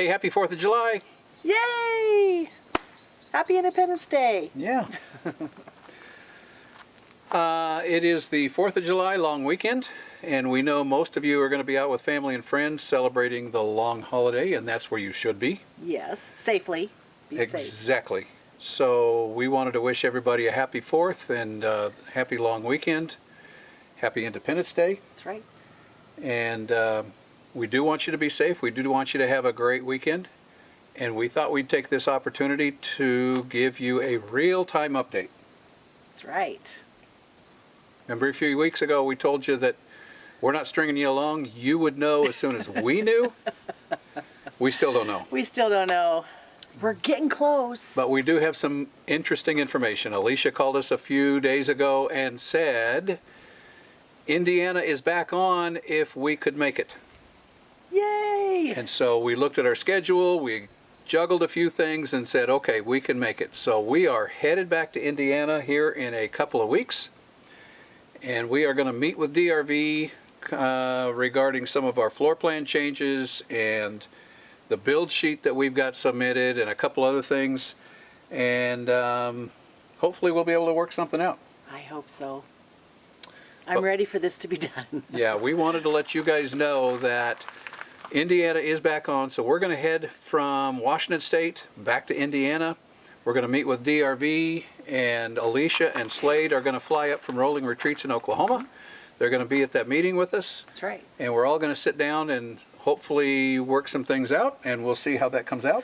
Hey, happy 4th of July. Yay! Happy Independence Day. Yeah. It is the 4th of July long weekend, and we know most of you are going to be out with family and friends celebrating the long holiday, and that's where you should be. Yes, safely. Be safe. Exactly. So we wanted to wish everybody a happy 4th and happy long weekend. Happy Independence Day. That's right. And we do want you to be safe. We do want you to have a great weekend. And we thought we'd take this opportunity to give you a real-time update. That's right. Remember a few weeks ago we told you that we're not stringing you along. You would know as soon as we knew. We still don't know. We still don't know. We're getting close. But we do have some interesting information. Alicia called us a few days ago and said Indiana is back on if we could make it. Yay! And so we looked at our schedule, we juggled a few things and said, okay, we can make it. So we are headed back to Indiana here in a couple of weeks. And we are going to meet with DRV regarding some of our floor plan changes and the build sheet that we've got submitted and a couple other things. And hopefully we'll be able to work something out. I hope so. I'm ready for this to be done. Yeah, we wanted to let you guys know that Indiana is back on, so we're going to head from Washington State back to Indiana. We're going to meet with DRV, and Alicia and Slade are going to fly up from Rolling Retreats in Oklahoma. They're going to be at that meeting with us. That's right. And we're all going to sit down and hopefully work some things out, and we'll see how that comes out.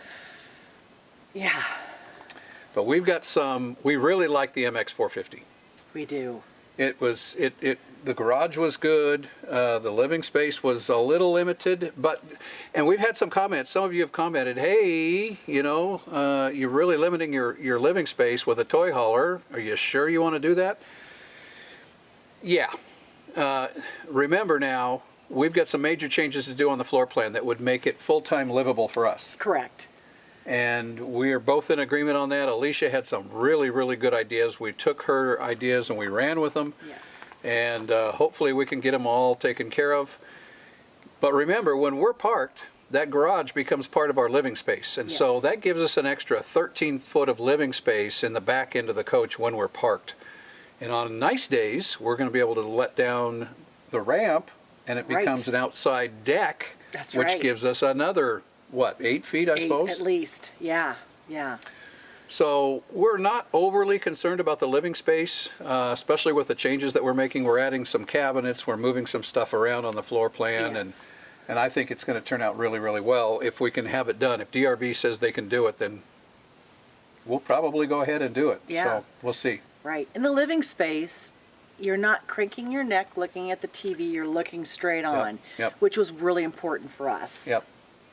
Yeah. But we've got we really like the MX450. We do. The garage was good. The living space was a little limited, and we've had some comments. Some of you have commented, hey, you're really limiting your living space with a toy hauler. Are you sure you want to do that? Yeah. Remember now, we've got some major changes to do on the floor plan that would make it full-time livable for us. Correct. And we are both in agreement on that. Alicia had some really, really good ideas. We took her ideas and we ran with them. Yes. And hopefully we can get them all taken care of. But remember, when we're parked, that garage becomes part of our living space. And so that gives us an extra 13 foot of living space in the back end of the coach when we're parked. And on nice days, we're going to be able to let down the ramp and it becomes an outside deck. That's which right. gives us another, 8 feet, I suppose? At least, yeah, yeah. So we're not overly concerned about the living space, especially with the changes that we're making. We're adding some cabinets, we're moving some stuff around on the floor plan, and I think it's going to turn out really, really well if we can have it done. If DRV says they can do it, then we'll probably go ahead and do it. Yeah. So we'll see. Right. In the living space, you're not cranking your neck looking at the TV, you're looking straight on, which was really important for us. Yep.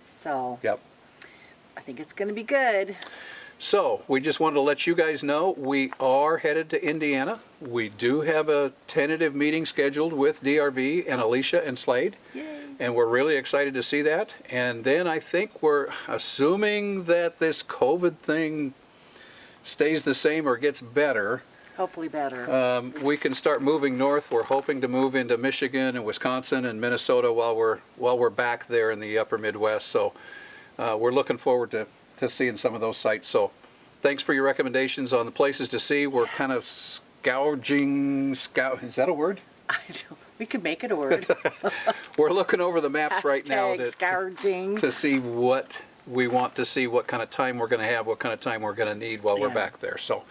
So I think it's going to be good. So we just wanted to let you guys know we are headed to Indiana. We do have a tentative meeting scheduled with DRV and Alicia and Slade. Yay. And we're really excited to see that. And then I think we're assuming that this COVID thing stays the same or gets better. Hopefully better. We can start moving north. We're hoping to move into Michigan and Wisconsin and Minnesota while we're back there in the upper Midwest. So we're looking forward to seeing some of those sites. So thanks for your recommendations on the places to see. We're kind of is that a word? We could make it a word. We're looking over the maps right now to see what we want to see, what kind of time we're going to have, what kind of time we're going to need while we're back there. So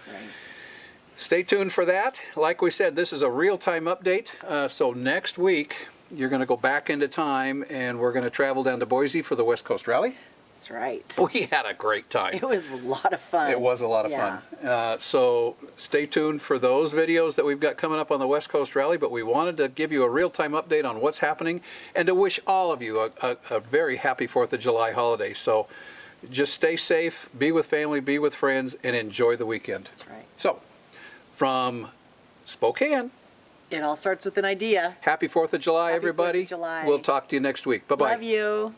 stay tuned for that. Like we said, this is a real-time update. So next week, you're going to go back into time, and we're going to travel down to Boise for the West Coast Rally. That's right. We had a great time. It was a lot of fun. It was a lot of fun. So stay tuned for those videos that we've got coming up on the West Coast Rally, but we wanted to give you a real-time update on what's happening and to wish all of you a very happy 4th of July holiday. So just stay safe, be with family, be with friends, and enjoy the weekend. That's right. So from Spokane, it all starts with an idea. happy 4th of July, everybody. 4th of July. We'll talk to you next week. Bye-bye. Love you.